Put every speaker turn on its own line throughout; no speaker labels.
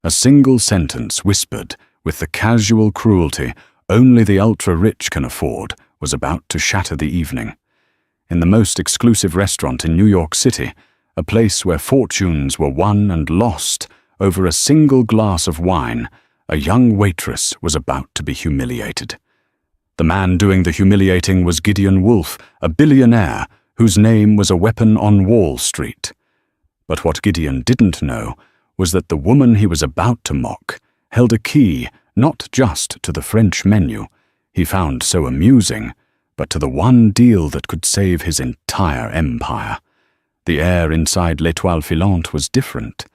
A single sentence whispered with the casual cruelty only the ultra-rich can afford was about to shatter the evening. In the most exclusive restaurant in New York City, a place where fortunes were won and lost over a single glass of wine, a young waitress was about to be humiliated. The man doing the humiliating was Gideon Wolfe, a billionaire whose name was a weapon on Wall Street. But what Gideon didn't know was that the woman he was about to mock held a key not just to the French menu he found so amusing, but to the one deal that could save his entire empire. The air inside L'Étoile Filante was different.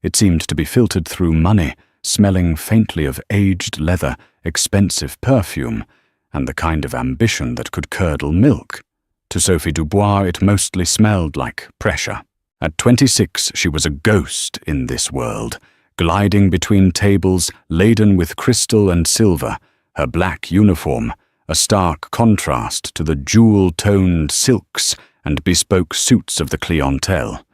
It seemed to be filtered through money, smelling faintly of aged leather, expensive perfume, and the kind of ambition that could curdle milk. To Sophie Dubois, it mostly smelled like pressure. At 26, she was a ghost in this world, gliding between tables laden with crystal and silver, her black uniform a stark contrast to the jewel-toned silks and bespoke suits of the clientele.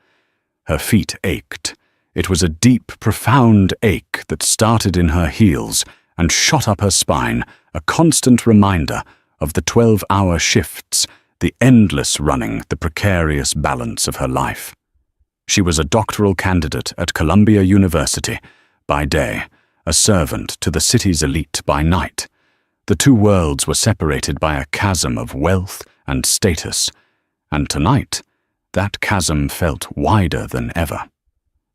Her feet ached. It was a deep, profound ache that started in her heels and shot up her spine, a constant reminder of the 12-hour shifts, the endless running, the precarious balance of her life. She was a doctoral candidate at Columbia University by day, a servant to the city's elite by night. The two worlds were separated by a chasm of wealth and status, and tonight, that chasm felt wider than ever.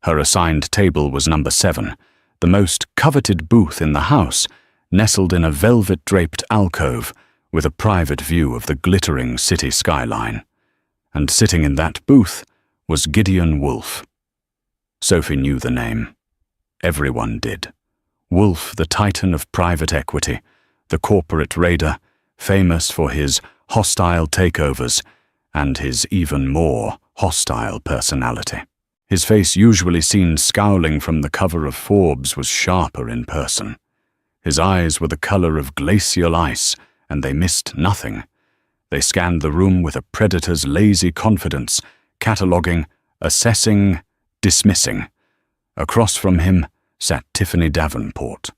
Her assigned table was number 7, the most coveted booth in the house, nestled in a velvet-draped alcove with a private view of the glittering city skyline. And sitting in that booth was Gideon Wolfe. Sophie knew the name. Everyone did. Wolfe, the titan of private equity, the corporate raider, famous for his hostile takeovers and his even more hostile personality. His face, usually seen scowling from the cover of Forbes, was sharper in person. His eyes were the color of glacial ice, and they missed nothing. They scanned the room with a predator's lazy confidence, cataloguing, assessing, dismissing. Across from him sat Tiffany Davenport.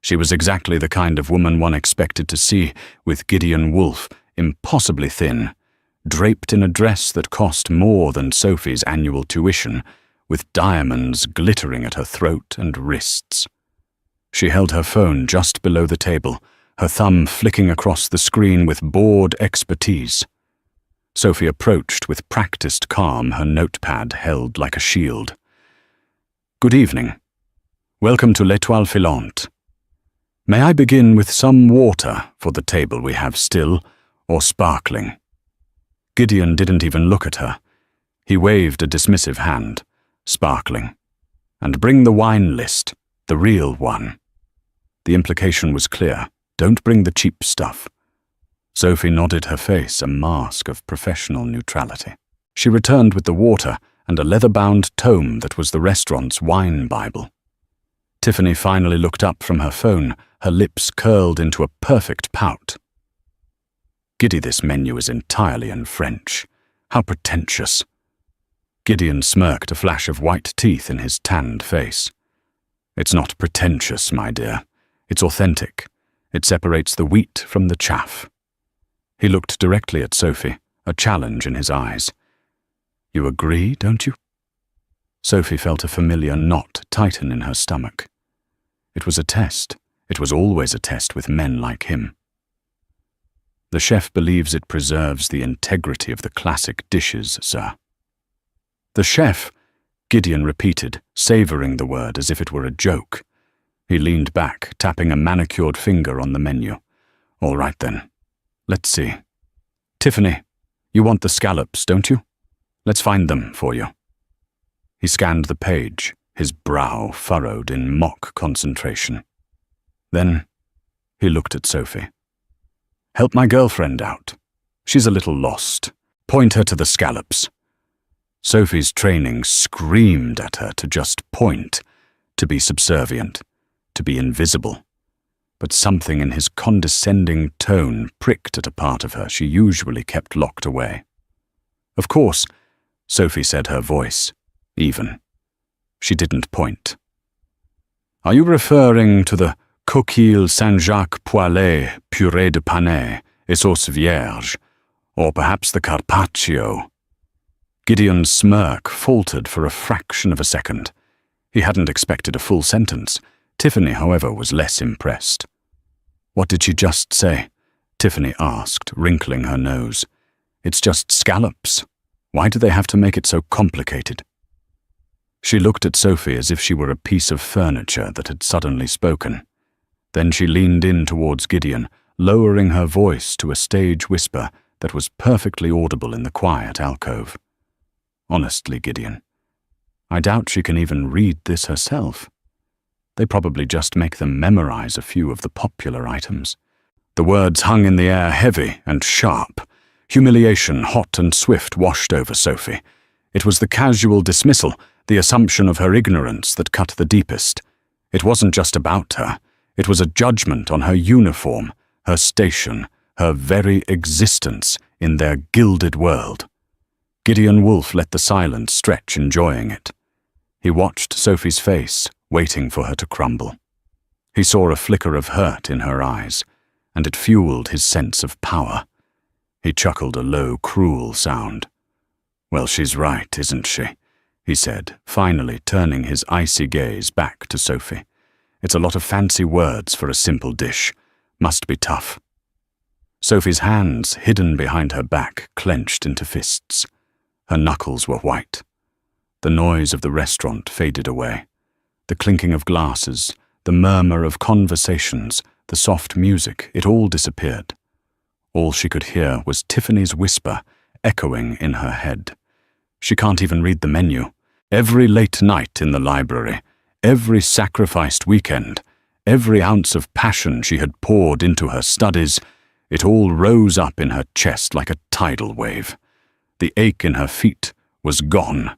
She was exactly the kind of woman one expected to see with Gideon Wolfe, impossibly thin, draped in a dress that cost more than Sophie's annual tuition, with diamonds glittering at her throat and wrists. She held her phone just below the table, her thumb flicking across the screen with bored expertise. Sophie approached with practiced calm, her notepad held like a shield. "Good evening. Welcome to L'Étoile Filante. May I begin with some water for the table we have still, or sparkling?" Gideon didn't even look at her. He waved a dismissive hand. "Sparkling. And bring the wine list, the real one." The implication was clear. Don't bring the cheap stuff. Sophie nodded, her face a mask of professional neutrality. She returned with the water and a leather-bound tome that was the restaurant's wine Bible. Tiffany finally looked up from her phone, her lips curled into a perfect pout. "Giddy, this menu is entirely in French. How pretentious." Gideon smirked, a flash of white teeth in his tanned face. "It's not pretentious, my dear. It's authentic. It separates the wheat from the chaff." He looked directly at Sophie, a challenge in his eyes. "You agree, don't you?" Sophie felt a familiar knot tighten in her stomach. It was a test. It was always a test with men like him. "The chef believes it preserves the integrity of the classic dishes, sir." "The chef," Gideon repeated, savoring the word as if it were a joke. He leaned back, tapping a manicured finger on the menu. "All right then. Let's see. Tiffany, you want the scallops, don't you? Let's find them for you." He scanned the page, his brow furrowed in mock concentration. Then he looked at Sophie. "Help my girlfriend out. She's a little lost. Point her to the scallops." Sophie's training screamed at her to just point, to be subservient, to be invisible. But something in his condescending tone pricked at a part of her she usually kept locked away. "Of course," Sophie said, her voice even. She didn't point. Are you referring to the coquille Saint-Jacques poêlée, purée de panais, et sauce vierge, or perhaps the carpaccio? Gideon's smirk faltered for a fraction of a second. He hadn't expected a full sentence. Tiffany, however, was less impressed. What did she just say? Tiffany asked, wrinkling her nose. It's just scallops. Why do they have to make it so complicated? She looked at Sophie as if she were a piece of furniture that had suddenly spoken. Then she leaned in towards Gideon, lowering her voice to a stage whisper that was perfectly audible in the quiet alcove. Honestly, Gideon, I doubt she can even read this herself. They probably just make them memorize a few of the popular items. The words hung in the air heavy and sharp. Humiliation, hot and swift, washed over Sophie. It was the casual dismissal, the assumption of her ignorance that cut the deepest. It wasn't just about her. It was a judgment on her uniform, her station, her very existence in their gilded world. Gideon Wolfe let the silence stretch, enjoying it. He watched Sophie's face, waiting for her to crumble. He saw a flicker of hurt in her eyes, and it fueled his sense of power. He chuckled a low, cruel sound. "Well, she's right, isn't she?" he said, finally turning his icy gaze back to Sophie. "It's a lot of fancy words for a simple dish. Must be tough." Sophie's hands, hidden behind her back, clenched into fists. Her knuckles were white. The noise of the restaurant faded away. The clinking of glasses, the murmur of conversations, the soft music, it all disappeared. All she could hear was Tiffany's whisper echoing in her head. She can't even read the menu. Every late night in the library, every sacrificed weekend, every ounce of passion she had poured into her studies, it all rose up in her chest like a tidal wave. The ache in her feet was gone,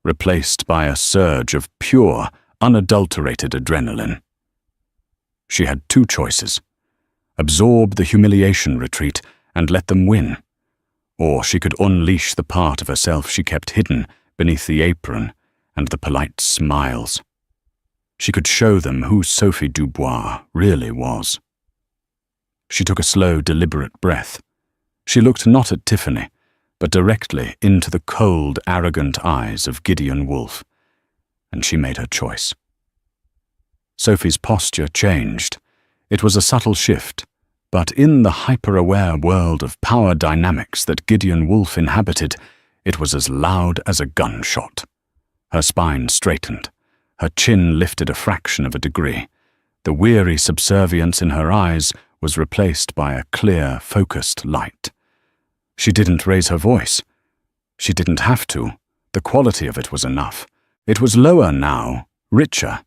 replaced by a surge of pure, unadulterated adrenaline. She had two choices: absorb the humiliation retreat and let them win, or she could unleash the part of herself she kept hidden beneath the apron and the polite smiles. She could show them who Sophie Dubois really was. She took a slow, deliberate breath. She looked not at Tiffany, but directly into the cold, arrogant eyes of Gideon Wolfe, and she made her choice. Sophie's posture changed. It was a subtle shift, but in the hyper-aware world of power dynamics that Gideon Wolfe inhabited, it was as loud as a gunshot. Her spine straightened. Her chin lifted a fraction of a degree. The weary subservience in her eyes was replaced by a clear, focused light. She didn't raise her voice. She didn't have to. The quality of it was enough. It was lower now, richer,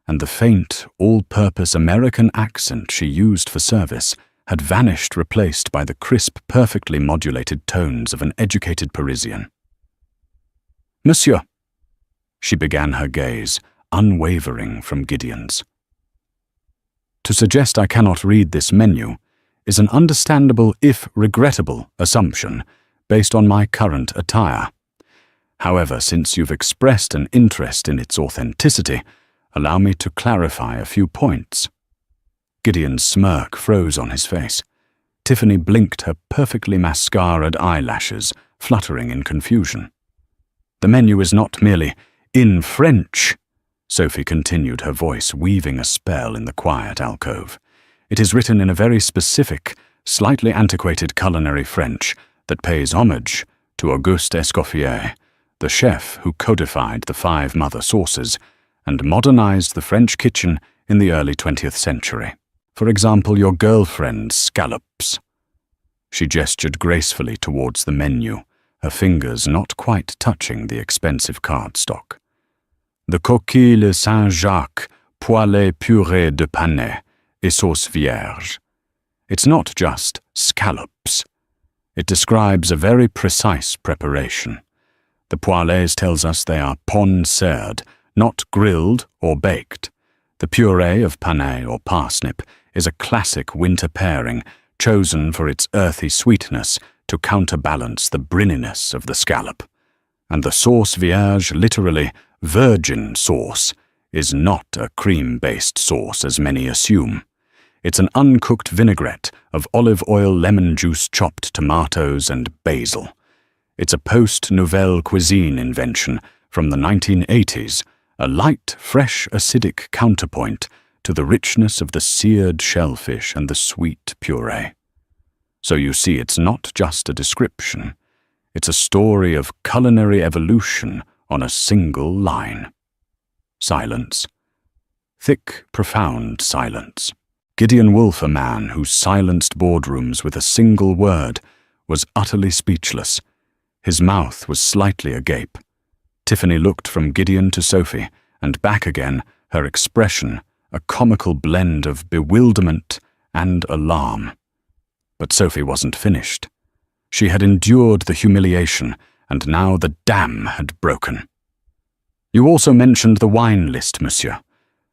and the faint, all-purpose American accent she used for service had vanished, replaced by the crisp, perfectly modulated tones of an educated Parisian. "Monsieur," she began, her gaze unwavering from Gideon's. To suggest I cannot read this menu is an understandable, if regrettable, assumption based on my current attire. However, since you've expressed an interest in its authenticity, allow me to clarify a few points. Gideon's smirk froze on his face. Tiffany blinked her perfectly mascaraed eyelashes, fluttering in confusion. "The menu is not merely in French," Sophie continued, her voice weaving a spell in the quiet alcove. "It is written in a very specific, slightly antiquated culinary French that pays homage to Auguste Escoffier, the chef who codified the 5 mother sauces and modernized the French kitchen in the early 20th century. For example, your girlfriend's scallops." She gestured gracefully towards the menu, her fingers not quite touching the expensive cardstock. "The coquille Saint-Jacques, poêlée purée de panais, et sauce vierge." It's not just scallops. It describes a very precise preparation. The poêlées tells us they are pon-seared, not grilled or baked. The purée of panais or parsnip is a classic winter pairing, chosen for its earthy sweetness to counterbalance the brininess of the scallop. And the sauce vierge, literally virgin sauce, is not a cream-based sauce as many assume. It's an uncooked vinaigrette of olive oil, lemon juice, chopped tomatoes, and basil. It's a post-Nouvelle Cuisine invention from the 1980s, a light, fresh, acidic counterpoint to the richness of the seared shellfish and the sweet puree. So you see, it's not just a description. It's a story of culinary evolution on a single line. Silence. Thick, profound silence. Gideon Wolfe, a man who silenced boardrooms with a single word, was utterly speechless. His mouth was slightly agape. Tiffany looked from Gideon to Sophie, and back again, her expression a comical blend of bewilderment and alarm. But Sophie wasn't finished. She had endured the humiliation, and now the dam had broken. "You also mentioned the wine list, monsieur.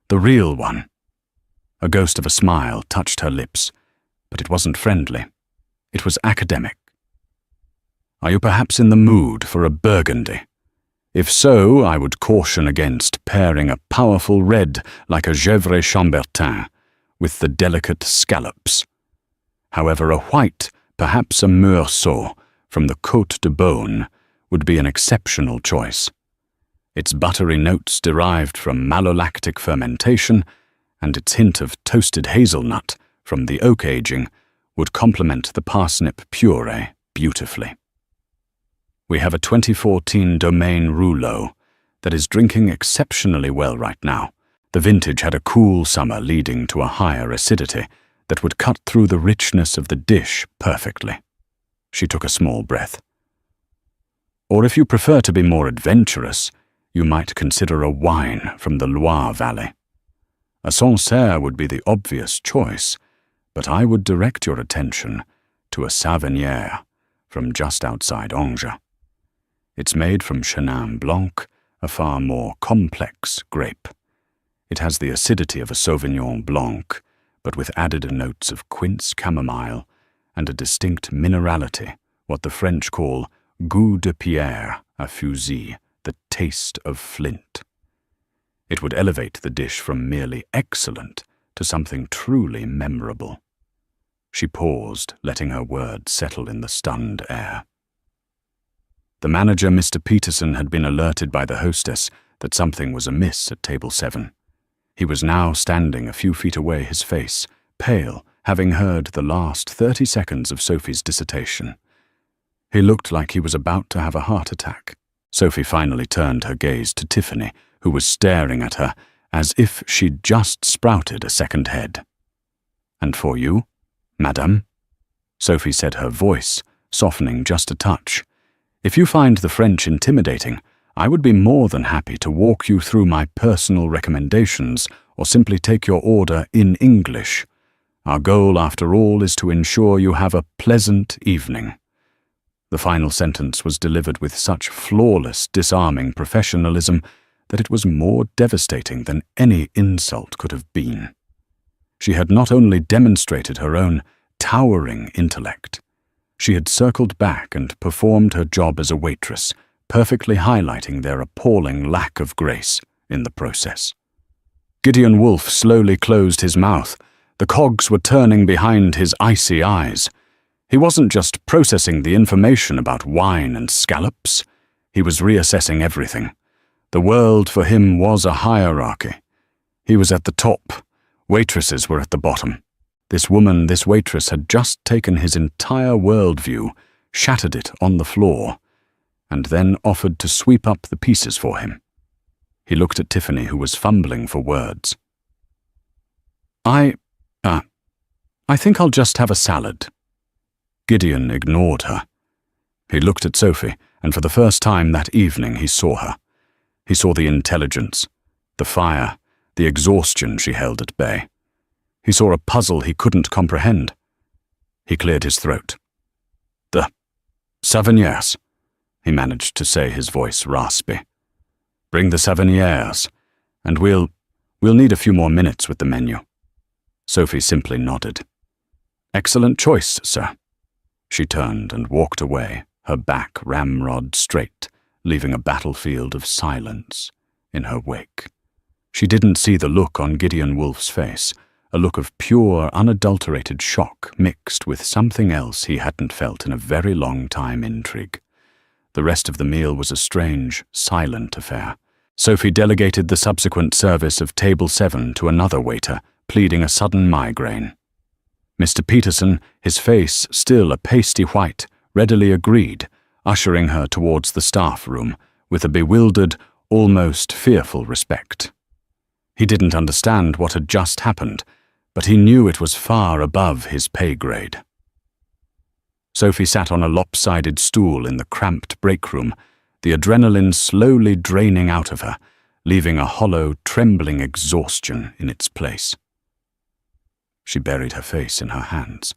The real one." A ghost of a smile touched her lips, but it wasn't friendly. It was academic. "Are you perhaps in the mood for a Burgundy? If so, I would caution against pairing a powerful red like a Gevrey Chambertin with the delicate scallops. However, a white, perhaps a Meursault from the Côte de Beaune, would be an exceptional choice. Its buttery notes derived from malolactic fermentation, and its hint of toasted hazelnut from the oak aging would complement the parsnip puree beautifully. We have a 2014 Domaine Rouleau that is drinking exceptionally well right now. The vintage had a cool summer leading to a higher acidity that would cut through the richness of the dish perfectly. She took a small breath. Or if you prefer to be more adventurous, you might consider a wine from the Loire Valley. A Sancerre would be the obvious choice, but I would direct your attention to a Savinière from just outside Angers. It's made from Chenin Blanc, a far more complex grape. It has the acidity of a Sauvignon Blanc, but with added notes of quince chamomile and a distinct minerality, what the French call goût de pierre à fusil, the taste of flint. It would elevate the dish from merely excellent to something truly memorable. She paused, letting her words settle in the stunned air. The manager, Mr. Peterson, had been alerted by the hostess that something was amiss at table 7. He was now standing a few feet away, his face pale, having heard the last 30 seconds of Sophie's dissertation. He looked like he was about to have a heart attack. Sophie finally turned her gaze to Tiffany, who was staring at her as if she'd just sprouted a second head. "And for you, madame?" Sophie said, her voice softening just a touch. "If you find the French intimidating, I would be more than happy to walk you through my personal recommendations or simply take your order in English. Our goal, after all, is to ensure you have a pleasant evening." The final sentence was delivered with such flawless, disarming professionalism that it was more devastating than any insult could have been. She had not only demonstrated her own towering intellect, she had circled back and performed her job as a waitress, perfectly highlighting their appalling lack of grace in the process. Gideon Wolfe slowly closed his mouth. The cogs were turning behind his icy eyes. He wasn't just processing the information about wine and scallops. He was reassessing everything. The world for him was a hierarchy. He was at the top. Waitresses were at the bottom. This woman, this waitress, had just taken his entire worldview, shattered it on the floor, and then offered to sweep up the pieces for him. He looked at Tiffany, who was fumbling for words. I think I'll just have a salad." Gideon ignored her. He looked at Sophie, and for the first time that evening he saw her. He saw the intelligence, the fire, the exhaustion she held at bay. He saw a puzzle he couldn't comprehend. He cleared his throat. "The Savinières," he managed to say, his voice raspy. "Bring the Savinières, and we'll need a few more minutes with the menu." Sophie simply nodded. "Excellent choice, sir." She turned and walked away, her back ramrod straight, leaving a battlefield of silence in her wake. She didn't see the look on Gideon Wolfe's face, a look of pure, unadulterated shock mixed with something else he hadn't felt in a very long time: intrigue. The rest of the meal was a strange, silent affair. Sophie delegated the subsequent service of table 7 to another waiter, pleading a sudden migraine. Mr. Peterson, his face still a pasty white, readily agreed, ushering her towards the staff room with a bewildered, almost fearful respect. He didn't understand what had just happened, but he knew it was far above his pay grade. Sophie sat on a lopsided stool in the cramped break room, the adrenaline slowly draining out of her, leaving a hollow, trembling exhaustion in its place. She buried her face in her hands.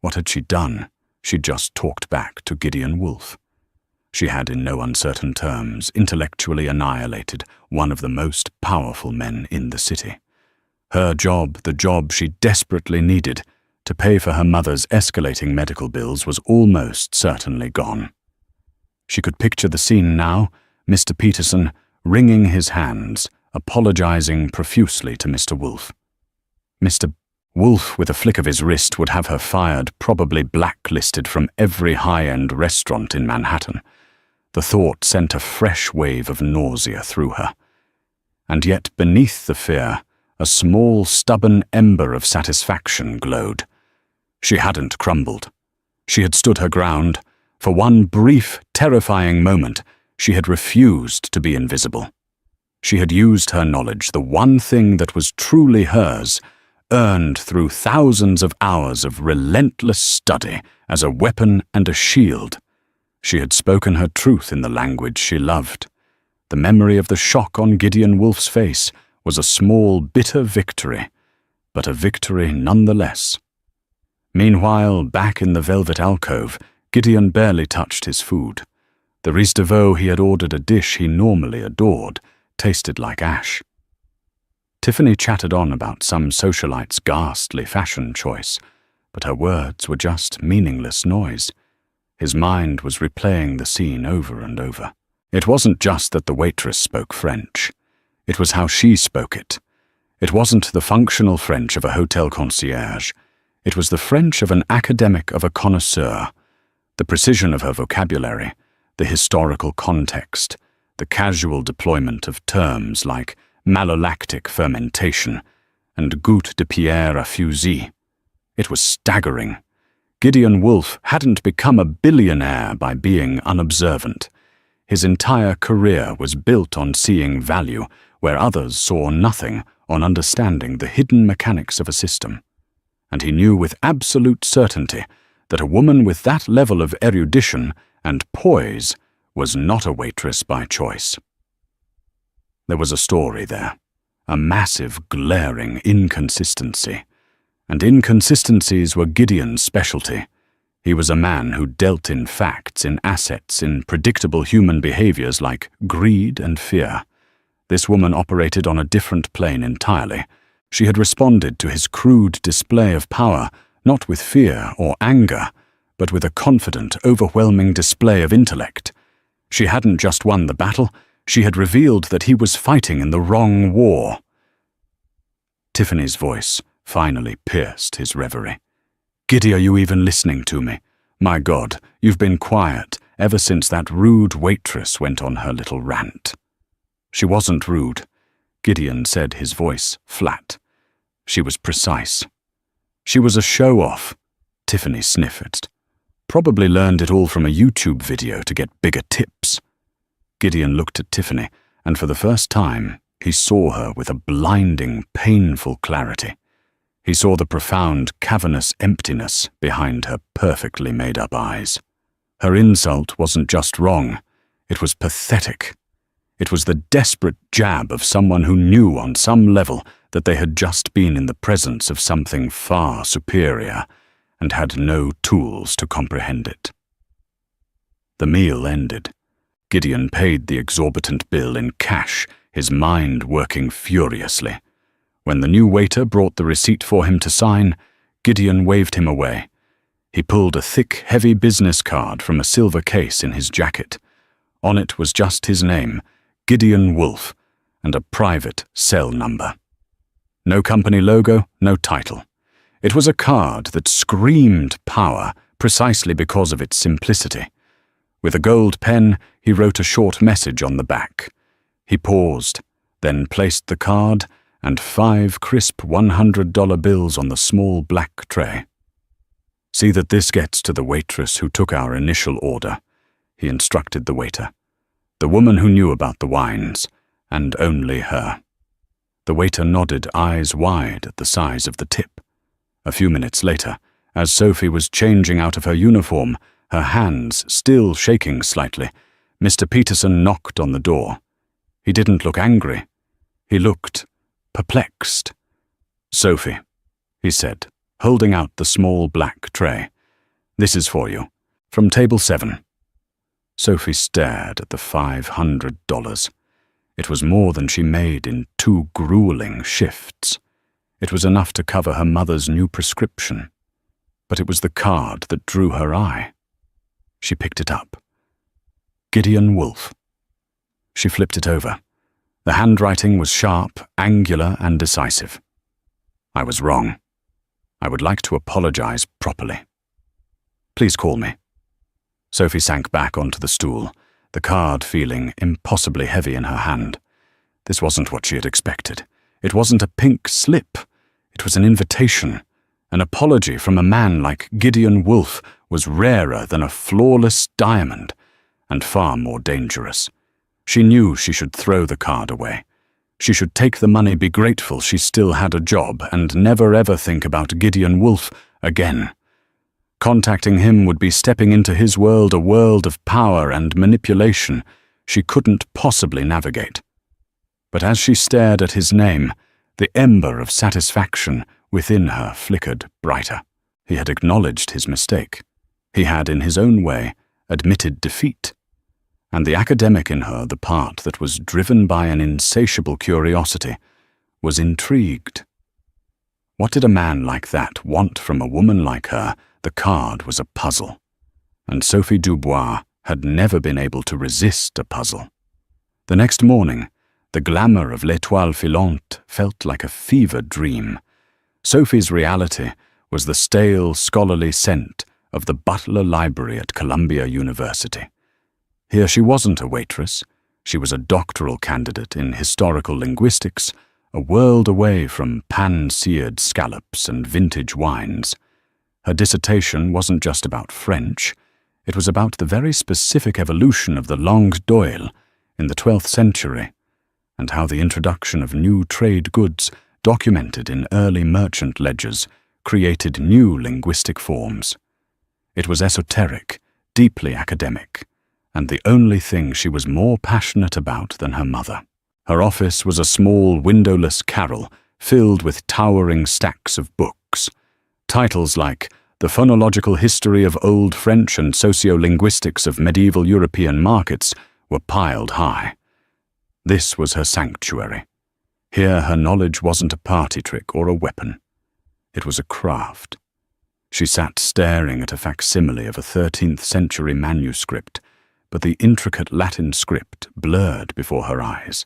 What had she done? She'd just talked back to Gideon Wolfe. She had, in no uncertain terms, intellectually annihilated one of the most powerful men in the city. Her job, the job she desperately needed to pay for her mother's escalating medical bills, was almost certainly gone. She could picture the scene now, Mr. Peterson wringing his hands, apologizing profusely to Mr. Wolfe. Mr. Wolfe, with a flick of his wrist, would have her fired, probably blacklisted from every high-end restaurant in Manhattan. The thought sent a fresh wave of nausea through her. And yet, beneath the fear, a small, stubborn ember of satisfaction glowed. She hadn't crumbled. She had stood her ground. For one brief, terrifying moment, she had refused to be invisible. She had used her knowledge, the one thing that was truly hers, earned through thousands of hours of relentless study, as a weapon and a shield. She had spoken her truth in the language she loved. The memory of the shock on Gideon Wolfe's face was a small, bitter victory, but a victory nonetheless. Meanwhile, back in the velvet alcove, Gideon barely touched his food. The riz de veau he had ordered, a dish he normally adored, tasted like ash. Tiffany chattered on about some socialite's ghastly fashion choice, but her words were just meaningless noise. His mind was replaying the scene over and over. It wasn't just that the waitress spoke French. It was how she spoke it. It wasn't the functional French of a hotel concierge. It was the French of an academic, of a connoisseur. The precision of her vocabulary, the historical context, the casual deployment of terms like malolactic fermentation and goutte de pierre à fusil. It was staggering. Gideon Wolfe hadn't become a billionaire by being unobservant. His entire career was built on seeing value where others saw nothing, on understanding the hidden mechanics of a system. And he knew with absolute certainty that a woman with that level of erudition and poise was not a waitress by choice. There was a story there, a massive, glaring inconsistency. And inconsistencies were Gideon's specialty. He was a man who dealt in facts, in assets, in predictable human behaviors like greed and fear. This woman operated on a different plane entirely. She had responded to his crude display of power, not with fear or anger, but with a confident, overwhelming display of intellect. She hadn't just won the battle, she had revealed that he was fighting in the wrong war. Tiffany's voice finally pierced his reverie. "Giddy, are you even listening to me? My God, you've been quiet ever since that rude waitress went on her little rant." She wasn't rude, Gideon said, his voice flat. She was precise. She was a show-off, Tiffany sniffed. Probably learned it all from a YouTube video to get bigger tips. Gideon looked at Tiffany, and for the first time, he saw her with a blinding, painful clarity. He saw the profound, cavernous emptiness behind her perfectly made-up eyes. Her insult wasn't just wrong, it was pathetic. It was the desperate jab of someone who knew on some level that they had just been in the presence of something far superior and had no tools to comprehend it. The meal ended. Gideon paid the exorbitant bill in cash, his mind working furiously. When the new waiter brought the receipt for him to sign, Gideon waved him away. He pulled a thick, heavy business card from a silver case in his jacket. On it was just his name, Gideon Wolfe, and a private cell number. No company logo, no title. It was a card that screamed power precisely because of its simplicity. With a gold pen, he wrote a short message on the back. He paused, then placed the card and 5 crisp $100 bills on the small black tray. "See that this gets to the waitress who took our initial order," he instructed the waiter. "The woman who knew about the wines, and only her." The waiter nodded, eyes wide at the size of the tip. A few minutes later, as Sophie was changing out of her uniform, her hands still shaking slightly, Mr. Peterson knocked on the door. He didn't look angry. He looked perplexed. "Sophie," he said, holding out the small black tray. "This is for you, from table 7. Sophie stared at the $500. It was more than she made in 2 grueling shifts. It was enough to cover her mother's new prescription. But it was the card that drew her eye. She picked it up. Gideon Wolfe. She flipped it over. The handwriting was sharp, angular, and decisive. "I was wrong. I would like to apologize properly. Please call me." Sophie sank back onto the stool, the card feeling impossibly heavy in her hand. This wasn't what she had expected. It wasn't a pink slip. It was an invitation. An apology from a man like Gideon Wolfe was rarer than a flawless diamond, and far more dangerous. She knew she should throw the card away. She should take the money, be grateful she still had a job, and never ever think about Gideon Wolfe again. Contacting him would be stepping into his world, a world of power and manipulation she couldn't possibly navigate. But as she stared at his name, the ember of satisfaction within her flickered brighter. He had acknowledged his mistake. He had, in his own way, admitted defeat. And the academic in her, the part that was driven by an insatiable curiosity, was intrigued. What did a man like that want from a woman like her? The card was a puzzle. And Sophie Dubois had never been able to resist a puzzle. The next morning, the glamour of L'Étoile Filante felt like a fever dream. Sophie's reality was the stale, scholarly scent of the Butler Library at Columbia University. Here she wasn't a waitress. She was a doctoral candidate in historical linguistics, a world away from pan-seared scallops and vintage wines. Her dissertation wasn't just about French. It was about the very specific evolution of the langue d'oil in the 12th century, and how the introduction of new trade goods documented in early merchant ledgers created new linguistic forms. It was esoteric, deeply academic, and the only thing she was more passionate about than her mother. Her office was a small, windowless carrel filled with towering stacks of books. Titles like The Phonological History of Old French and Sociolinguistics of Medieval European Markets were piled high. This was her sanctuary. Here her knowledge wasn't a party trick or a weapon. It was a craft. She sat staring at a facsimile of a 13th century manuscript, but the intricate Latin script blurred before her eyes.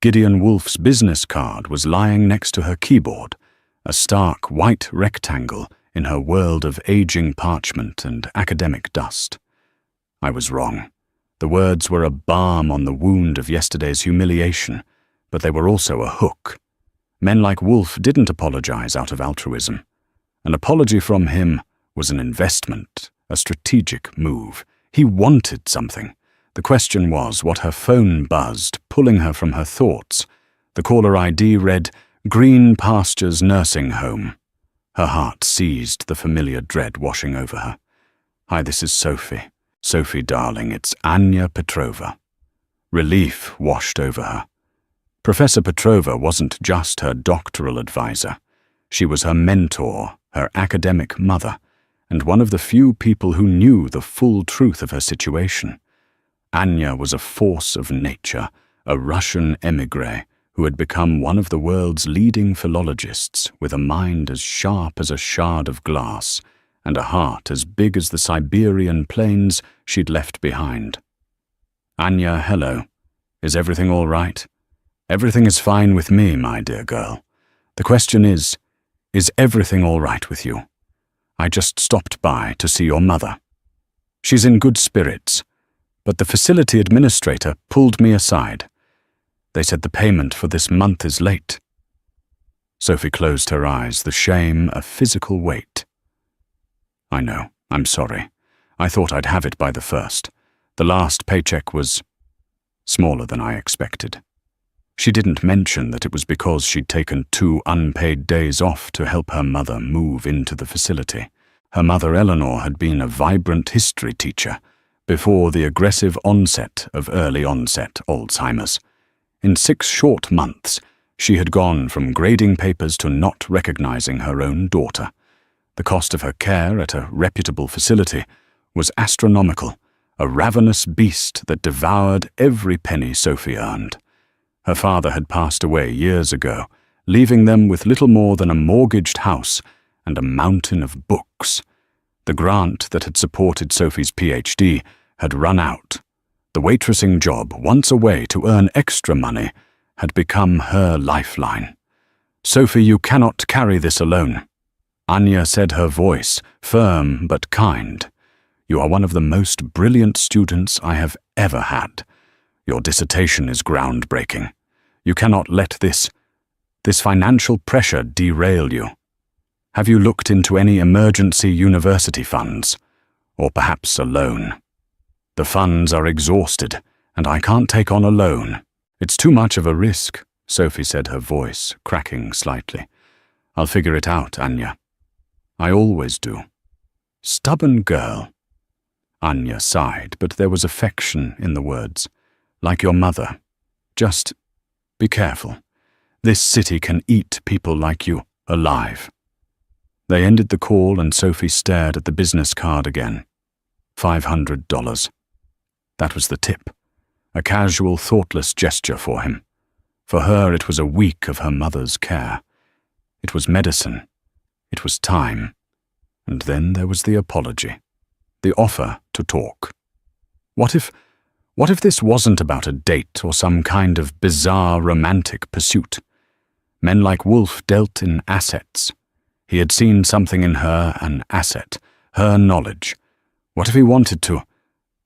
Gideon Wolfe's business card was lying next to her keyboard, a stark white rectangle in her world of aging parchment and academic dust. I was wrong. The words were a balm on the wound of yesterday's humiliation, but they were also a hook. Men like Wolfe didn't apologize out of altruism. An apology from him was an investment, a strategic move. He wanted something. The question was what her phone buzzed, pulling her from her thoughts. The caller ID read, Green Pastures Nursing Home. Her heart seized the familiar dread washing over her. Hi, this is Sophie. Sophie, darling, it's Anya Petrova. Relief washed over her. Professor Petrova wasn't just her doctoral advisor. She was her mentor, her academic mother, and one of the few people who knew the full truth of her situation. Anya was a force of nature, a Russian émigré who had become one of the world's leading philologists with a mind as sharp as a shard of glass and a heart as big as the Siberian plains she'd left behind. Anya, hello. Is everything all right? Everything is fine with me, my dear girl. The question is everything all right with you? I just stopped by to see your mother. She's in good spirits, but the facility administrator pulled me aside. They said the payment for this month is late. Sophie closed her eyes, the shame a physical weight. I know, I'm sorry. I thought I'd have it by the 1st. The last paycheck was smaller than I expected. She didn't mention that it was because she'd taken 2 unpaid days off to help her mother move into the facility. Her mother Eleanor had been a vibrant history teacher before the aggressive onset of early-onset Alzheimer's. In 6 short months, she had gone from grading papers to not recognizing her own daughter. The cost of her care at a reputable facility was astronomical, a ravenous beast that devoured every penny Sophie earned. Her father had passed away years ago, leaving them with little more than a mortgaged house and a mountain of books. The grant that had supported Sophie's PhD had run out. The waitressing job, once a way to earn extra money, had become her lifeline. Sophie, you cannot carry this alone. Anya said, her voice firm but kind. You are one of the most brilliant students I have ever had. Your dissertation is groundbreaking. You cannot let this financial pressure derail you. Have you looked into any emergency university funds? Or perhaps a loan? The funds are exhausted, and I can't take on a loan. It's too much of a risk, Sophie said, her voice cracking slightly. I'll figure it out, Anya. I always do. Stubborn girl. Anya sighed, but there was affection in the words. Like your mother. Just be careful. This city can eat people like you alive. They ended the call and Sophie stared at the business card again. $500. That was the tip. A casual, thoughtless gesture for him. For her, it was a week of her mother's care. It was medicine. It was time. And then there was the apology. The offer to talk. What if this wasn't about a date or some kind of bizarre romantic pursuit? Men like Wolf dealt in assets. He had seen something in her, an asset, her knowledge. What if he wanted to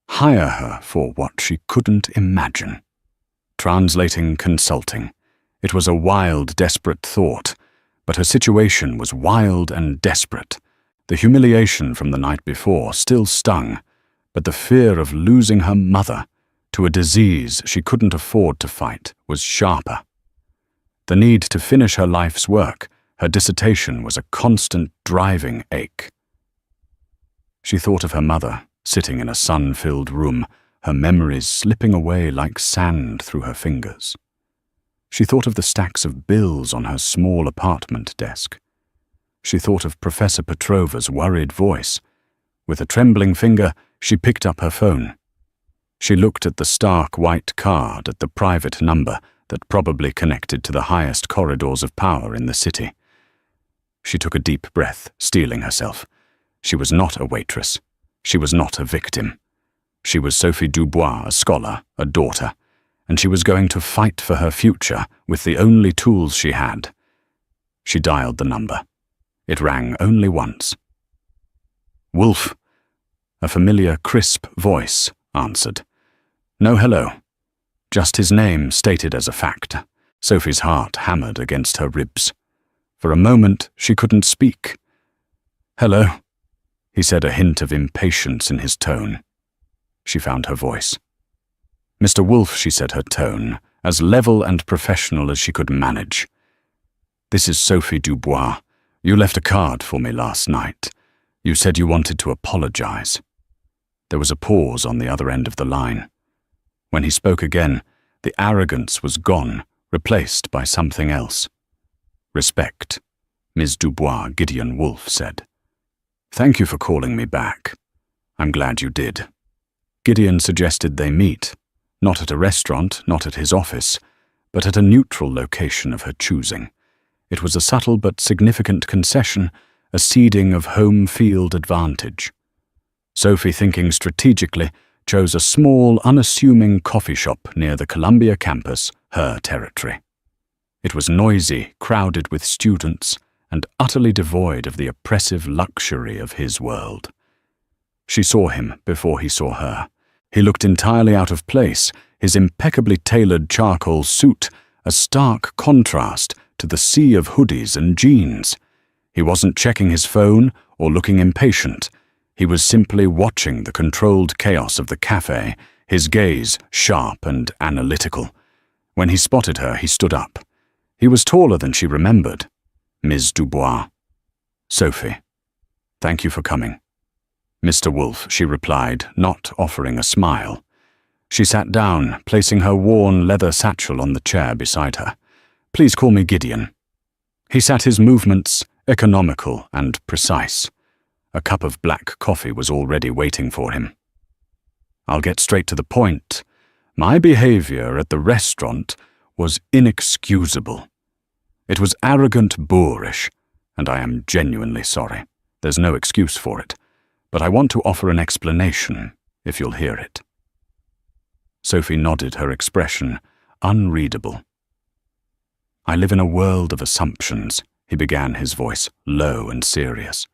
hire her for what she couldn't imagine? Translating consulting. It was a wild, desperate thought, but her situation was wild and desperate. The humiliation from the night before still stung, but the fear of losing her mother to a disease she couldn't afford to fight was sharper. The need to finish her life's work, her dissertation, was a constant driving ache. She thought of her mother, sitting in a sun-filled room, her memories slipping away like sand through her fingers. She thought of the stacks of bills on her small apartment desk. She thought of Professor Petrova's worried voice. With a trembling finger, she picked up her phone. She looked at the stark white card at the private number that probably connected to the highest corridors of power in the city. She took a deep breath, steeling herself. She was not a waitress. She was not a victim. She was Sophie Dubois, a scholar, a daughter, and she was going to fight for her future with the only tools she had. She dialed the number. It rang only once. Wolf, a familiar, crisp voice, answered. No hello. Just his name stated as a fact. Sophie's heart hammered against her ribs. For a moment, she couldn't speak. Hello, he said, a hint of impatience in his tone. She found her voice. Mr. Wolf, she said, her tone, as level and professional as she could manage. This is Sophie Dubois. You left a card for me last night. You said you wanted to apologize. There was a pause on the other end of the line. When he spoke again, the arrogance was gone, replaced by something else. Respect, Ms. Dubois, Gideon Wolf said. Thank you for calling me back. I'm glad you did. Gideon suggested they meet, not at a restaurant, not at his office, but at a neutral location of her choosing. It was a subtle but significant concession, a ceding of home field advantage. Sophie, thinking strategically, chose a small, unassuming coffee shop near the Columbia campus her territory. It was noisy, crowded with students, and utterly devoid of the oppressive luxury of his world. She saw him before he saw her. He looked entirely out of place, his impeccably tailored charcoal suit a stark contrast to the sea of hoodies and jeans. He wasn't checking his phone or looking impatient. He was simply watching the controlled chaos of the cafe, his gaze sharp and analytical. When he spotted her, he stood up. He was taller than she remembered. Ms. Dubois. Sophie. Thank you for coming. Mr. Wolfe, she replied, not offering a smile. She sat down, placing her worn leather satchel on the chair beside her. Please call me Gideon. He sat his movements economical and precise. A cup of black coffee was already waiting for him. I'll get straight to the point. My behavior at the restaurant was inexcusable. It was arrogant boorish, and I am genuinely sorry. There's no excuse for it, but I want to offer an explanation, if you'll hear it. Sophie nodded, her expression unreadable. I live in a world of assumptions, he began, his voice low and serious.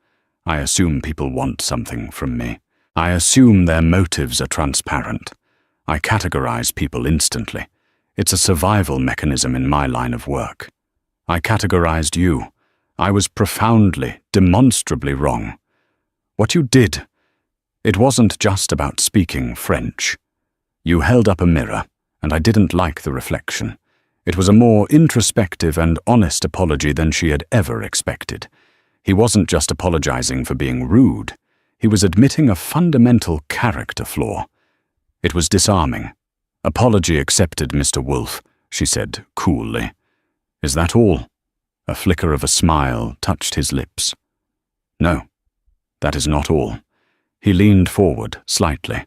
I assume people want something from me. I assume their motives are transparent. I categorize people instantly. It's a survival mechanism in my line of work. I categorized you. I was profoundly, demonstrably wrong. What you did, it wasn't just about speaking French. You held up a mirror, and I didn't like the reflection. It was a more introspective and honest apology than she had ever expected. He wasn't just apologizing for being rude. He was admitting a fundamental character flaw. It was disarming. Apology accepted, Mr. Wolfe, she said coolly. Is that all? A flicker of a smile touched his lips. No, that is not all. He leaned forward slightly.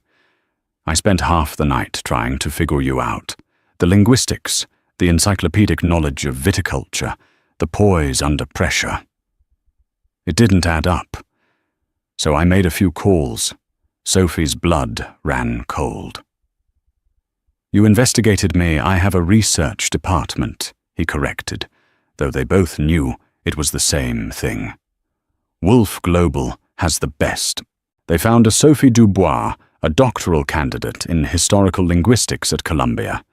I spent half the night trying to figure you out. The linguistics, the encyclopedic knowledge of viticulture, the poise under pressure. It didn't add up. So I made a few calls. Sophie's blood ran cold. You investigated me. I have a research department, he corrected, though they both knew it was the same thing. Wolfe Global has the best. They found a Sophie Dubois, a doctoral candidate in historical linguistics at Columbia,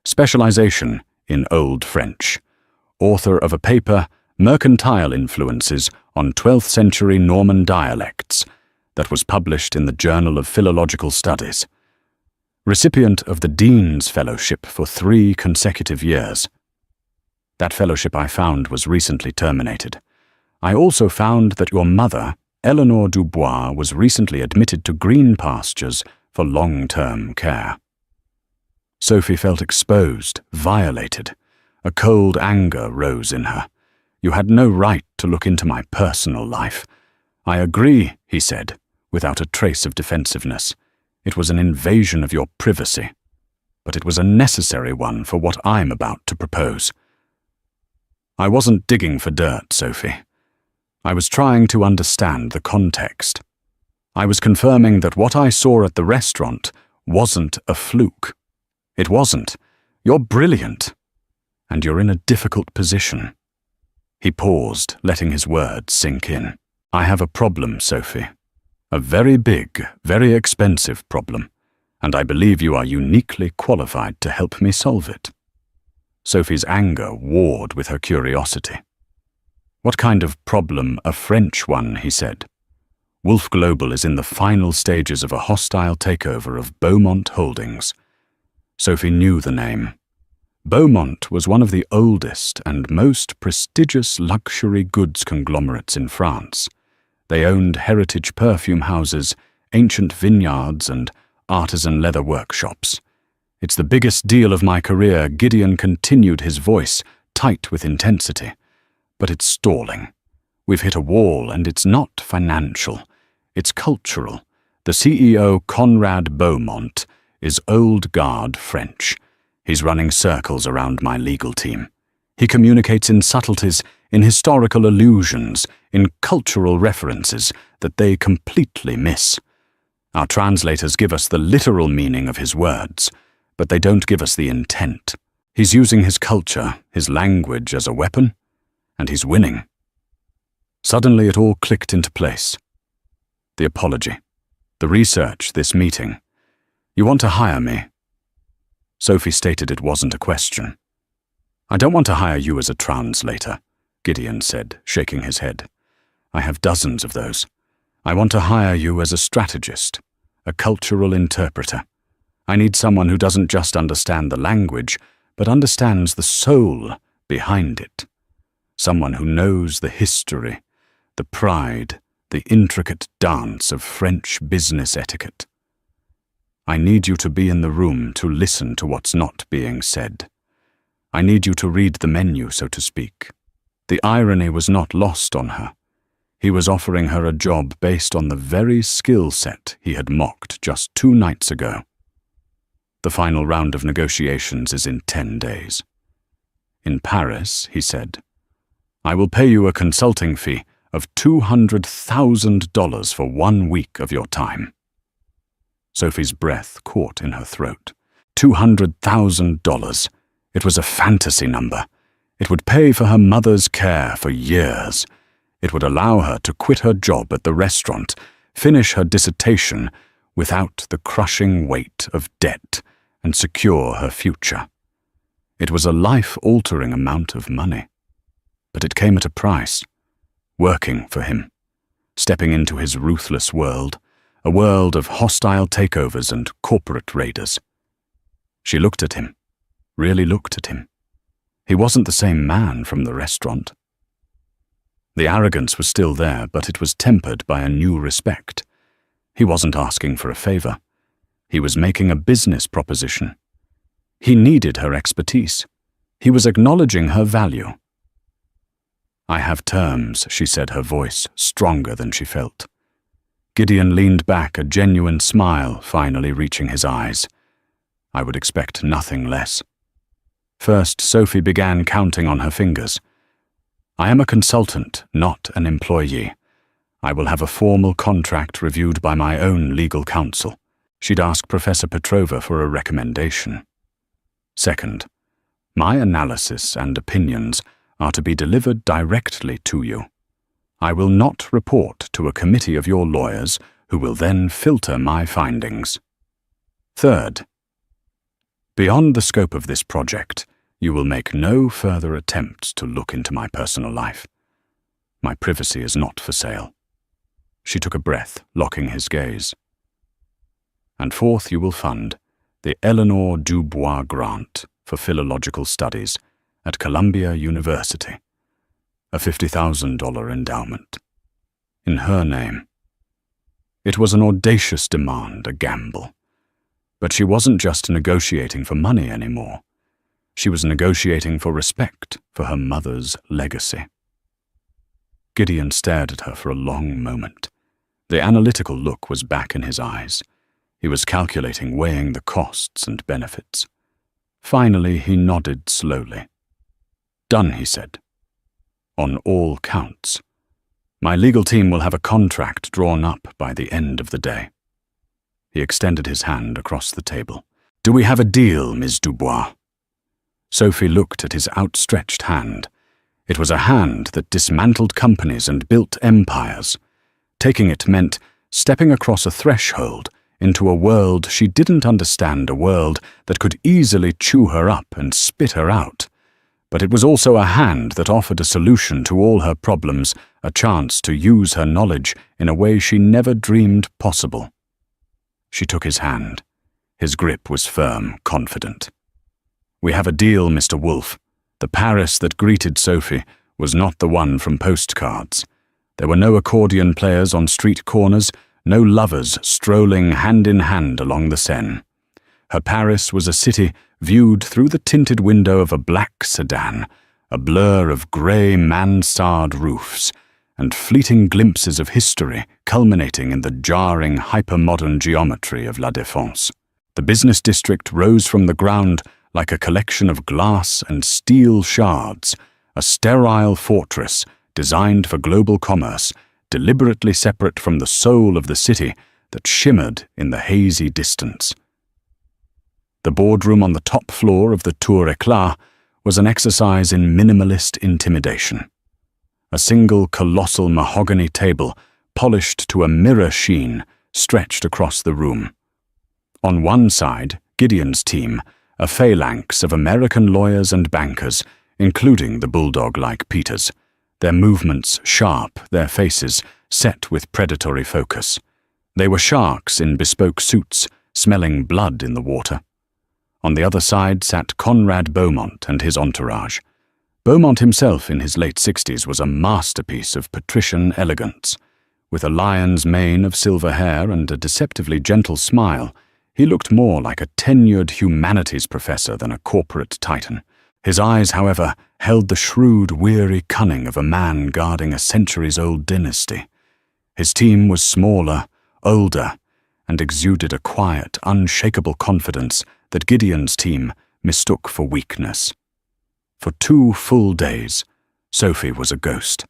specialization in Old French, author of a paper, Mercantile Influences on 12th Century Norman Dialects, that was published in the Journal of Philological Studies. Recipient of the Dean's Fellowship for 3 consecutive years. That fellowship I found was recently terminated. I also found that your mother, Eleanor Dubois, was recently admitted to green pastures for long-term care. Sophie felt exposed, violated. A cold anger rose in her. You had no right to look into my personal life. I agree, he said, without a trace of defensiveness. It was an invasion of your privacy, but it was a necessary one for what I'm about to propose. I wasn't digging for dirt, Sophie. I was trying to understand the context. I was confirming that what I saw at the restaurant wasn't a fluke. It wasn't. You're brilliant, and you're in a difficult position. He paused, letting his words sink in. I have a problem, Sophie. A very big, very expensive problem, and I believe you are uniquely qualified to help me solve it. Sophie's anger warred with her curiosity. What kind of problem? A French one, he said. Wolfe Global is in the final stages of a hostile takeover of Beaumont Holdings. Sophie knew the name. Beaumont was one of the oldest and most prestigious luxury goods conglomerates in France. They owned heritage perfume houses, ancient vineyards, and artisan leather workshops. It's the biggest deal of my career, Gideon continued, his voice tight with intensity. But it's stalling. We've hit a wall, and it's not financial. It's cultural. The CEO, Conrad Beaumont, is old guard French. He's running circles around my legal team. He communicates in subtleties, in historical allusions, in cultural references that they completely miss. Our translators give us the literal meaning of his words, but they don't give us the intent. He's using his culture, his language as a weapon, and he's winning. Suddenly it all clicked into place. The apology, the research, this meeting. You want to hire me? Sophie stated it wasn't a question. I don't want to hire you as a translator, Gideon said, shaking his head. I have dozens of those. I want to hire you as a strategist, a cultural interpreter. I need someone who doesn't just understand the language, but understands the soul behind it. Someone who knows the history, the pride, the intricate dance of French business etiquette. I need you to be in the room to listen to what's not being said. I need you to read the menu, so to speak. The irony was not lost on her. He was offering her a job based on the very skill set he had mocked just 2 nights ago. The final round of negotiations is in 10 days. In Paris, he said, I will pay you a consulting fee of $200,000 for 1 week of your time. Sophie's breath caught in her throat. $200,000. It was a fantasy number. It would pay for her mother's care for years. It would allow her to quit her job at the restaurant, finish her dissertation without the crushing weight of debt, and secure her future. It was a life-altering amount of money. But it came at a price. Working for him. Stepping into his ruthless world, a world of hostile takeovers and corporate raiders. She looked at him, really looked at him. He wasn't the same man from the restaurant. The arrogance was still there, but it was tempered by a new respect. He wasn't asking for a favor. He was making a business proposition. He needed her expertise. He was acknowledging her value. I have terms, she said, her voice stronger than she felt. Gideon leaned back, a genuine smile finally reaching his eyes. I would expect nothing less. First, Sophie began counting on her fingers. I am a consultant, not an employee. I will have a formal contract reviewed by my own legal counsel. She'd ask Professor Petrova for a recommendation. Second, my analysis and opinions are to be delivered directly to you. I will not report to a committee of your lawyers who will then filter my findings. Third, beyond the scope of this project, you will make no further attempts to look into my personal life. My privacy is not for sale. She took a breath, locking his gaze. And fourth, you will fund the Eleanor Dubois Grant for Philological Studies at Columbia University, a $50,000 endowment. In her name. It was an audacious demand, a gamble. But she wasn't just negotiating for money anymore. She was negotiating for respect for her mother's legacy. Gideon stared at her for a long moment. The analytical look was back in his eyes. He was calculating, weighing the costs and benefits. Finally, he nodded slowly. Done, he said. On all counts. My legal team will have a contract drawn up by the end of the day. He extended his hand across the table. Do we have a deal, Ms. Dubois? Sophie looked at his outstretched hand. It was a hand that dismantled companies and built empires. Taking it meant stepping across a threshold into a world she didn't understand, a world that could easily chew her up and spit her out. But it was also a hand that offered a solution to all her problems, a chance to use her knowledge in a way she never dreamed possible. She took his hand. His grip was firm, confident. We have a deal, Mr. Wolfe. The Paris that greeted Sophie was not the one from postcards. There were no accordion players on street corners, no lovers strolling hand in hand along the Seine. Her Paris was a city viewed through the tinted window of a black sedan, a blur of grey mansard roofs, and fleeting glimpses of history culminating in the jarring hypermodern geometry of La Défense. The business district rose from the ground like a collection of glass and steel shards, a sterile fortress designed for global commerce, deliberately separate from the soul of the city that shimmered in the hazy distance. The boardroom on the top floor of the Tour Éclat was an exercise in minimalist intimidation. A single colossal mahogany table, polished to a mirror sheen, stretched across the room. On one side, Gideon's team, a phalanx of American lawyers and bankers, including the bulldog-like Peters, their movements sharp, their faces set with predatory focus. They were sharks in bespoke suits, smelling blood in the water. On the other side sat Conrad Beaumont and his entourage. Beaumont himself, in his late 60s, was a masterpiece of patrician elegance. With a lion's mane of silver hair and a deceptively gentle smile, he looked more like a tenured humanities professor than a corporate titan. His eyes, however, held the shrewd, weary cunning of a man guarding a centuries-old dynasty. His team was smaller, older, and exuded a quiet, unshakable confidence that Gideon's team mistook for weakness. For 2 full days, Sophie was a ghost.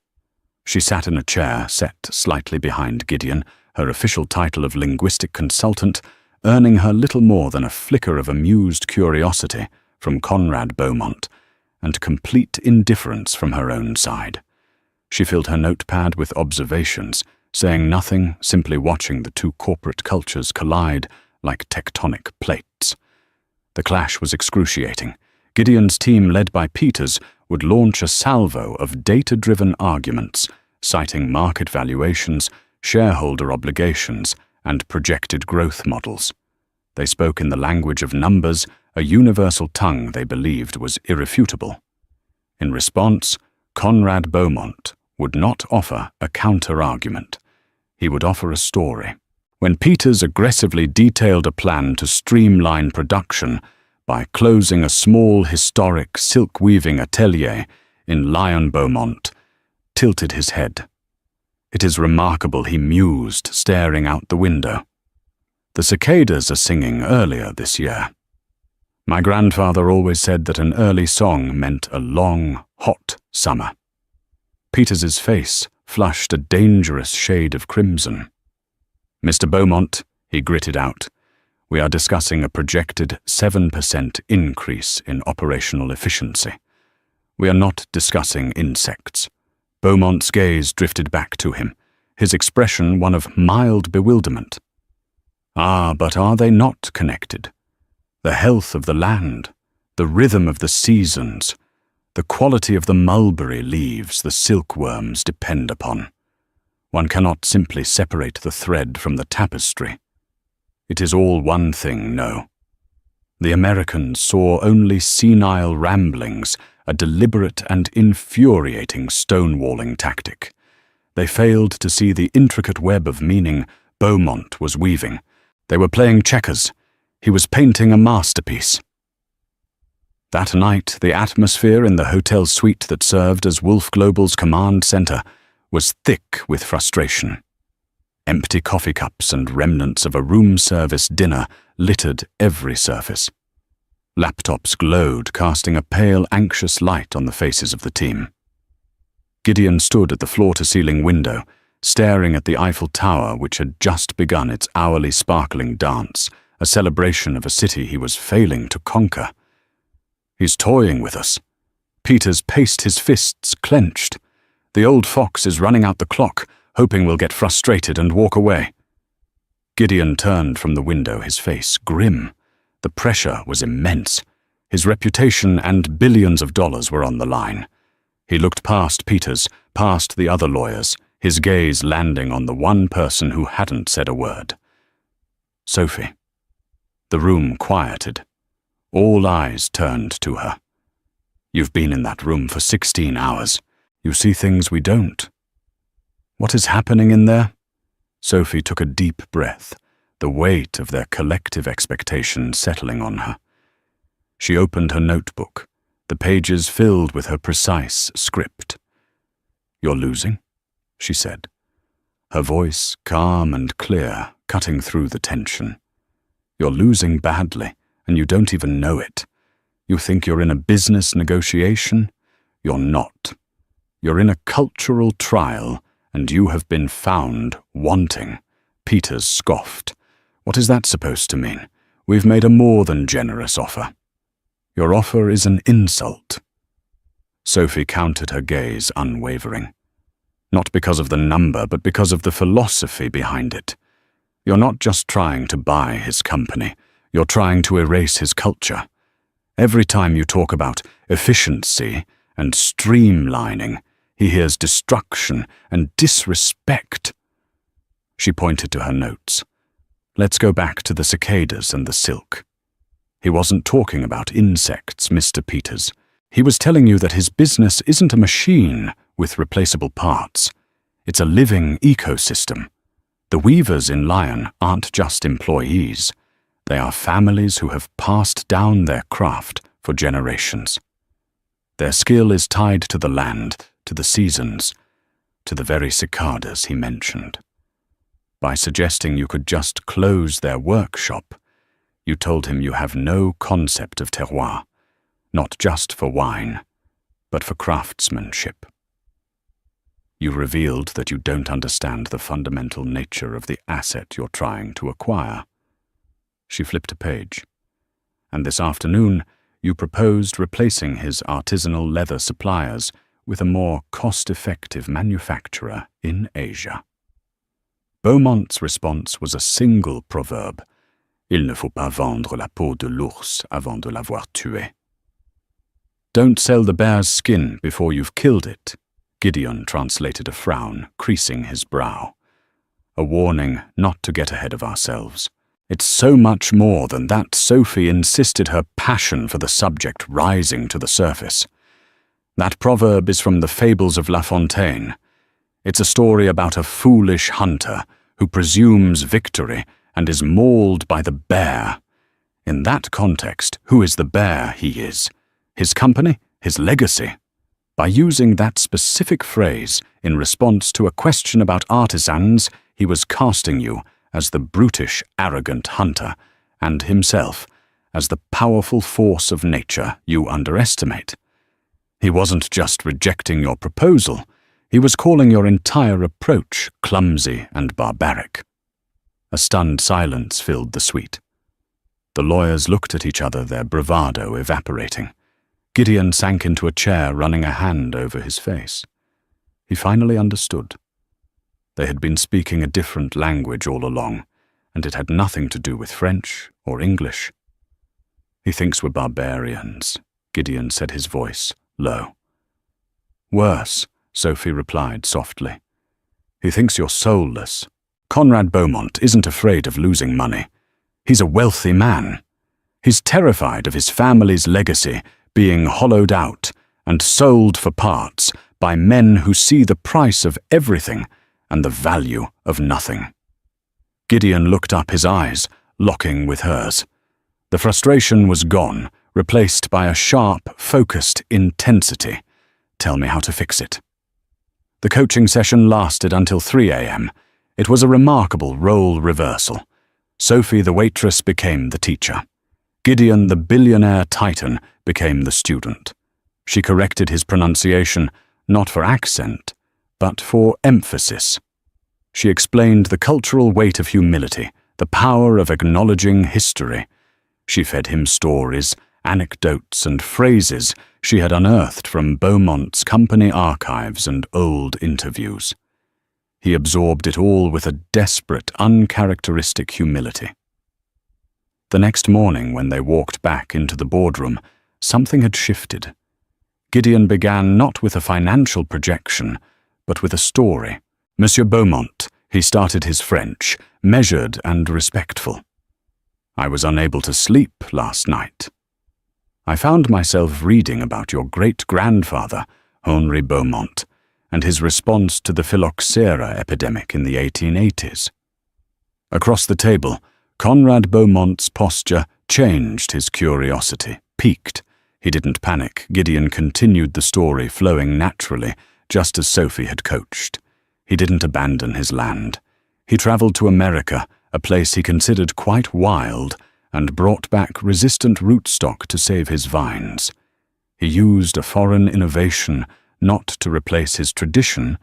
She sat in a chair set slightly behind Gideon, her official title of linguistic consultant, earning her little more than a flicker of amused curiosity from Conrad Beaumont, and complete indifference from her own side. She filled her notepad with observations, saying nothing, simply watching the 2 corporate cultures collide like tectonic plates. The clash was excruciating. Gideon's team, led by Peters, would launch a salvo of data-driven arguments, citing market valuations, shareholder obligations, and projected growth models. They spoke in the language of numbers, a universal tongue they believed was irrefutable. In response, Conrad Beaumont would not offer a counter-argument. He would offer a story. When Peters aggressively detailed a plan to streamline production by closing a small historic silk-weaving atelier in Lyon, Beaumont tilted his head. It is remarkable, he mused, staring out the window. The cicadas are singing earlier this year. My grandfather always said that an early song meant a long, hot summer. Peters's face flushed a dangerous shade of crimson. Mr. Beaumont, he gritted out, we are discussing a projected 7% increase in operational efficiency. We are not discussing insects. Beaumont's gaze drifted back to him, his expression one of mild bewilderment. Ah, but are they not connected? The health of the land, the rhythm of the seasons, the quality of the mulberry leaves the silkworms depend upon. One cannot simply separate the thread from the tapestry. It is all one thing, no. The Americans saw only senile ramblings, a deliberate and infuriating stonewalling tactic. They failed to see the intricate web of meaning Beaumont was weaving. They were playing checkers. He was painting a masterpiece. That night, the atmosphere in the hotel suite that served as Wolf Global's command center was thick with frustration. Empty coffee cups and remnants of a room service dinner littered every surface. Laptops glowed, casting a pale, anxious light on the faces of the team. Gideon stood at the floor-to-ceiling window, staring at the Eiffel Tower, which had just begun its hourly sparkling dance, a celebration of a city he was failing to conquer. He's toying with us. Peters paced, his fists clenched. The old fox is running out the clock, hoping we'll get frustrated and walk away. Gideon turned from the window, his face grim. The pressure was immense. His reputation and billions of dollars were on the line. He looked past Peters, past the other lawyers, his gaze landing on the one person who hadn't said a word. Sophie. The room quieted. All eyes turned to her. You've been in that room for 16 hours. You see things we don't. What is happening in there? Sophie took a deep breath, the weight of their collective expectations settling on her. She opened her notebook, the pages filled with her precise script. You're losing, she said, her voice calm and clear, cutting through the tension. You're losing badly, and you don't even know it. You think you're in a business negotiation? You're not. You're in a cultural trial, and you have been found wanting. Peters scoffed. What is that supposed to mean? We've made a more than generous offer. Your offer is an insult." Sophie countered her gaze, unwavering. Not because of the number, but because of the philosophy behind it. You're not just trying to buy his company, you're trying to erase his culture. Every time you talk about efficiency and streamlining, he hears destruction and disrespect. She pointed to her notes. Let's go back to the cicadas and the silk. He wasn't talking about insects, Mr. Peters. He was telling you that his business isn't a machine with replaceable parts. It's a living ecosystem. The weavers in Lyon aren't just employees. They are families who have passed down their craft for generations. Their skill is tied to the land, to the seasons, to the very cicadas he mentioned. By suggesting you could just close their workshop, you told him you have no concept of terroir, not just for wine, but for craftsmanship. You revealed that you don't understand the fundamental nature of the asset you're trying to acquire. She flipped a page. And this afternoon, you proposed replacing his artisanal leather suppliers with a more cost-effective manufacturer in Asia. Beaumont's response was a single proverb. Il ne faut pas vendre la peau de l'ours avant de l'avoir tué. Don't sell the bear's skin before you've killed it. Gideon translated a frown, creasing his brow. A warning not to get ahead of ourselves. It's so much more than that. Sophie insisted, her passion for the subject rising to the surface. That proverb is from the Fables of La Fontaine. It's a story about a foolish hunter who presumes victory and is mauled by the bear. In that context, who is the bear he is? His company? His legacy? By using that specific phrase in response to a question about artisans, he was casting you as the brutish, arrogant hunter, and himself as the powerful force of nature you underestimate. He wasn't just rejecting your proposal, he was calling your entire approach clumsy and barbaric. A stunned silence filled the suite. The lawyers looked at each other, their bravado evaporating. Gideon sank into a chair, running a hand over his face. He finally understood. They had been speaking a different language all along, and it had nothing to do with French or English. He thinks we're barbarians, Gideon said, his voice low. Worse, Sophie replied softly. He thinks you're soulless. Conrad Beaumont isn't afraid of losing money. He's a wealthy man. He's terrified of his family's legacy being hollowed out and sold for parts by men who see the price of everything and the value of nothing. Gideon looked up, his eyes locking with hers. The frustration was gone, replaced by a sharp, focused intensity. Tell me how to fix it. The coaching session lasted until 3 a.m. It was a remarkable role reversal. Sophie, the waitress, became the teacher. Gideon, the billionaire titan, became the student. She corrected his pronunciation, not for accent, but for emphasis. She explained the cultural weight of humility, the power of acknowledging history. She fed him stories, anecdotes, and phrases she had unearthed from Beaumont's company archives and old interviews. He absorbed it all with a desperate, uncharacteristic humility. The next morning, when they walked back into the boardroom, something had shifted. Gideon began not with a financial projection, but with a story. Monsieur Beaumont, he started his French, measured and respectful. I was unable to sleep last night. I found myself reading about your great-grandfather, Henri Beaumont, and his response to the phylloxera epidemic in the 1880s. Across the table, Conrad Beaumont's posture changed, his curiosity piqued. He didn't panic. Gideon continued the story, flowing naturally, just as Sophie had coached. He didn't abandon his land. He traveled to America, a place he considered quite wild, and brought back resistant rootstock to save his vines. He used a foreign innovation not to replace his tradition,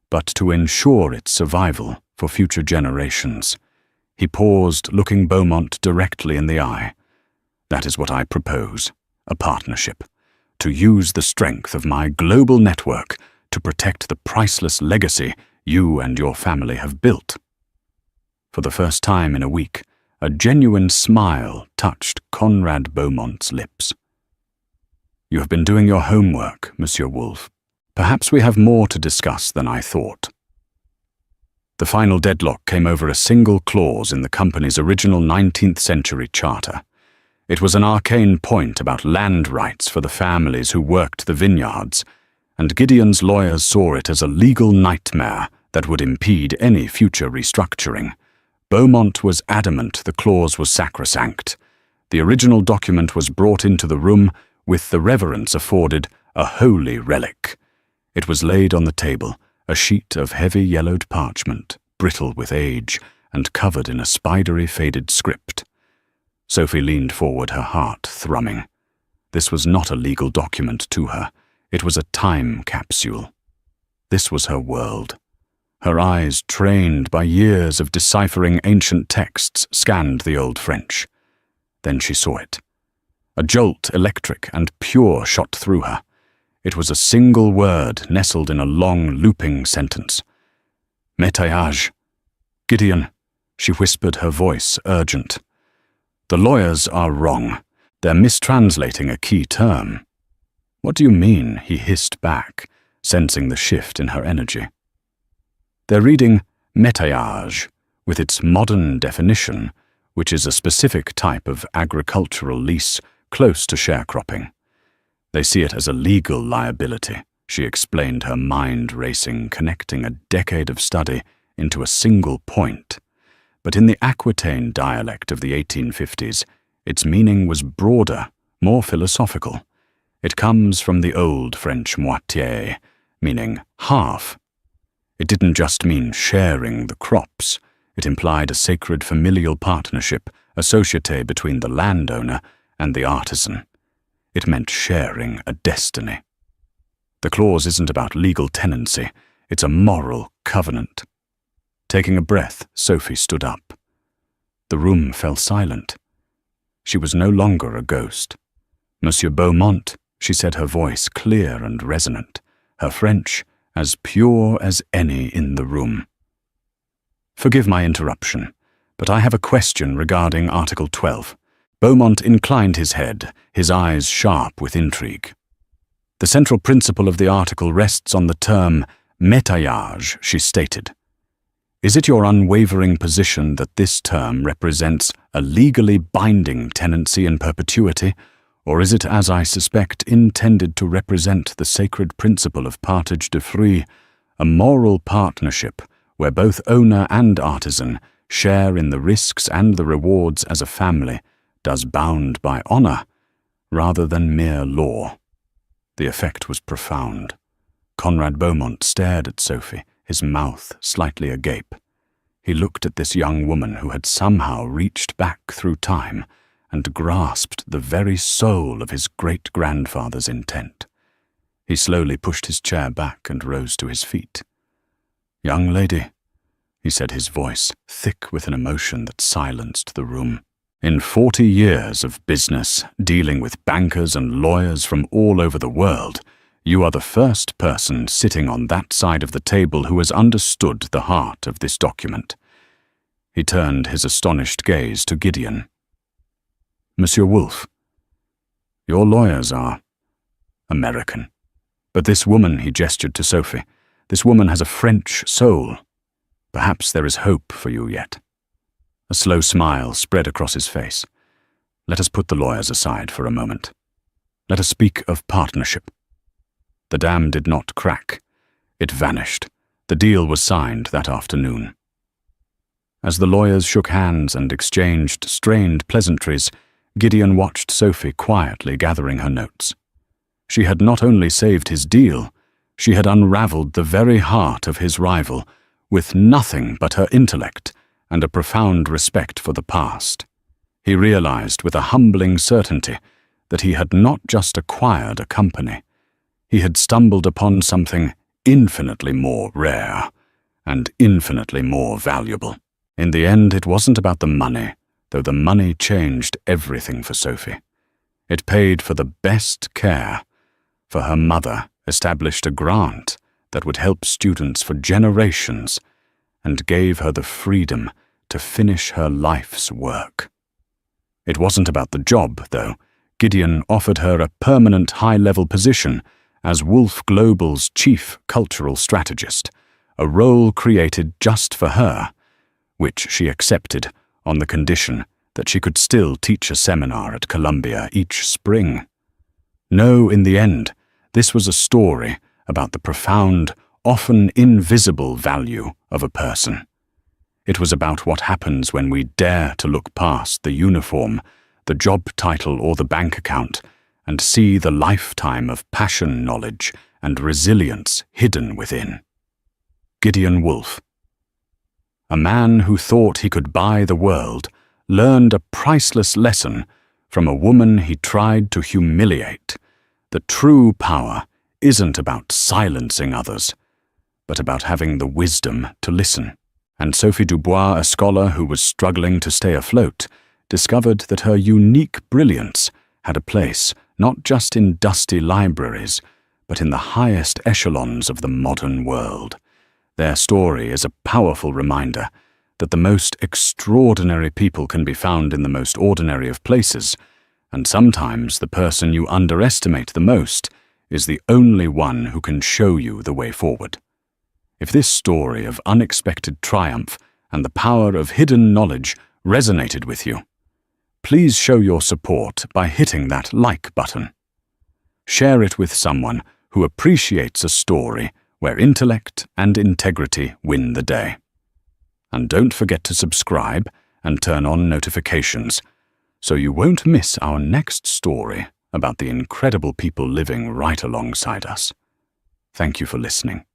but to ensure its survival for future generations. He paused, looking Beaumont directly in the eye. "That is what I propose, a partnership. To use the strength of my global network to protect the priceless legacy you and your family have built." For the first time in a week, a genuine smile touched Conrad Beaumont's lips. "You have been doing your homework, Monsieur Wolfe. Perhaps we have more to discuss than I thought." The final deadlock came over a single clause in the company's original 19th century charter. It was an arcane point about land rights for the families who worked the vineyards, and Gideon's lawyers saw it as a legal nightmare that would impede any future restructuring. Beaumont was adamant the clause was sacrosanct. The original document was brought into the room with the reverence afforded a holy relic. It was laid on the table, a sheet of heavy yellowed parchment, brittle with age, and covered in a spidery faded script. Sophie leaned forward, her heart thrumming. This was not a legal document to her. It was a time capsule. This was her world. Her eyes, trained by years of deciphering ancient texts, scanned the Old French. Then she saw it. A jolt, electric and pure, shot through her. It was a single word nestled in a long, looping sentence. "Métayage." "Gideon," she whispered, her voice urgent. "The lawyers are wrong. They're mistranslating a key term." "What do you mean?" he hissed back, sensing the shift in her energy. "They're reading métayage with its modern definition, which is a specific type of agricultural lease close to sharecropping. They see it as a legal liability," she explained, her mind racing, connecting a decade of study into a single point. But in the Aquitaine dialect of the 1850s, its meaning was broader, more philosophical. It comes from the old French moitié, meaning half. It didn't just mean sharing the crops. It implied a sacred familial partnership, a société between the landowner and the artisan. It meant sharing a destiny. The clause isn't about legal tenancy, it's a moral covenant. Taking a breath, Sophie stood up. The room fell silent. She was no longer a ghost. "Monsieur Beaumont," she said, her voice clear and resonant, her French as pure as any in the room. "Forgive my interruption, but I have a question regarding Article 12. Beaumont inclined his head, his eyes sharp with intrigue. "The central principle of the article rests on the term métayage," she stated. "Is it your unwavering position that this term represents a legally binding tenancy in perpetuity, or is it, as I suspect, intended to represent the sacred principle of partage de fruits, a moral partnership where both owner and artisan share in the risks and the rewards as a family, does bound by honor, rather than mere law?" The effect was profound. Conrad Beaumont stared at Sophie, his mouth slightly agape. He looked at this young woman who had somehow reached back through time and grasped the very soul of his great-grandfather's intent. He slowly pushed his chair back and rose to his feet. "Young lady," he said, his voice thick with an emotion that silenced the room. "In 40 years of business, dealing with bankers and lawyers from all over the world, you are the first person sitting on that side of the table who has understood the heart of this document." He turned his astonished gaze to Gideon. "Monsieur Wolfe, your lawyers are American. But this woman," he gestured to Sophie, "this woman has a French soul. Perhaps there is hope for you yet." A slow smile spread across his face. "Let us put the lawyers aside for a moment. Let us speak of partnership." The dam did not crack. It vanished. The deal was signed that afternoon. As the lawyers shook hands and exchanged strained pleasantries, Gideon watched Sophie quietly gathering her notes. She had not only saved his deal, she had unraveled the very heart of his rival with nothing but her intellect and a profound respect for the past. He realized with a humbling certainty that he had not just acquired a company. He had stumbled upon something infinitely more rare and infinitely more valuable. In the end, it wasn't about the money, though the money changed everything for Sophie. It paid for the best care, for her mother established a grant that would help students for generations and gave her the freedom to finish her life's work. It wasn't about the job, though. Gideon offered her a permanent high-level position as Wolf Global's chief cultural strategist, a role created just for her, which she accepted on the condition that she could still teach a seminar at Columbia each spring. No, in the end, this was a story about the profound, often invisible value of a person. It was about what happens when we dare to look past the uniform, the job title or the bank account, and see the lifetime of passion, knowledge, and resilience hidden within. Gideon Wolf. A man who thought he could buy the world learned a priceless lesson from a woman he tried to humiliate. The true power isn't about silencing others, but about having the wisdom to listen. And Sophie Dubois, a scholar who was struggling to stay afloat, discovered that her unique brilliance had a place not just in dusty libraries, but in the highest echelons of the modern world. Their story is a powerful reminder that the most extraordinary people can be found in the most ordinary of places, and sometimes the person you underestimate the most is the only one who can show you the way forward. If this story of unexpected triumph and the power of hidden knowledge resonated with you, please show your support by hitting that like button. Share it with someone who appreciates a story where intellect and integrity win the day. And don't forget to subscribe and turn on notifications so you won't miss our next story about the incredible people living right alongside us. Thank you for listening.